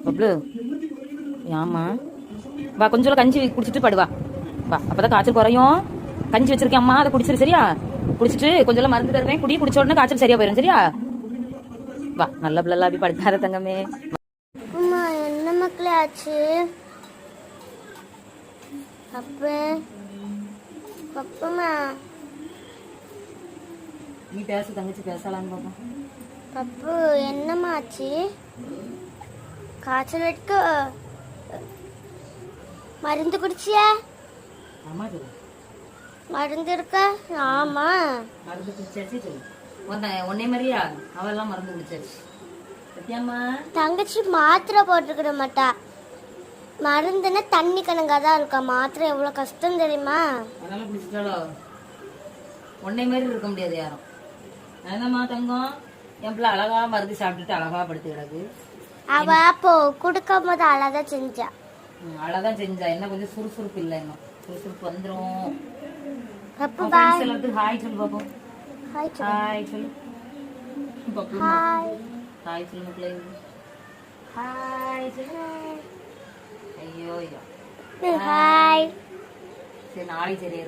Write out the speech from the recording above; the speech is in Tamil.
பப்ளு ஆமா வா கொஞ்சம் கஞ்சி குடிச்சிட்டு படுவா வா அப்பதான் காய்ச்சல் குறையும். கஞ்சி வச்சிருக்கேன் அம்மா, அதை குடிச்சிரு சரியா? குடிச்சிட்டு கொஞ்சம் மருந்து தருவேன், குடிச்ச உடனே காய்ச்சல் சரியா போயிடும் சரியா? வா நல்ல பிள்ளை அப்படி படுத்தார தங்கமே. அம்மா என்ன மக்களே ஆச்சு? பப்பமா நீ பேச தங்கச்சி பேசலான்னு பாப்போம். பப்பு என்னம்மா ஆச்சு? காய்ச்சல் எடுக்க மருந்து குடிச்சியா? ஆமா சொல்லு. மருந்து இருக்கா? ஆமா மருந்து குடிச்சாச்சு சொல்லு. ஒன்னே மாதிரியா அவெல்லாம் மருந்து குடிச்சாச்சு சத்தியாம்மா. தங்கச்சி மாத்திரை போட்டுக்கிட மாட்டா. மருந்துன்னா தண்ணி கணக்காதான் இருக்கா. மாத்திரை எவ்வளவு கஷ்டம் தெரியுமா? அதனால குடிச்சிட்டாலோ? ஒன்னே மாதிரி இருக்க முடியாது யாரும். என்னம்மா தங்கம், என் பிள்ளை அழகா மருந்து சாப்பிட்டுட்டு அழகா படுத்து கிடக்கு. அவ அப்போ குடுக்கும் போது அழகா செஞ்சா. அழகாதான் செஞ்சா. என்ன கொஞ்சம் சுறுசுறுப்பு இல்லை, இன்னும் சுறுசுறுப்பு வந்துடும். ஹாய் சொல்லு பாப்போம். ஹாய் சொல்லு. ஹாய் சொல்லு மக்களே. ஹாய் சொல்லு. ஐயோ ஐயோ ஹாய். சரி நாளைக்கு சரி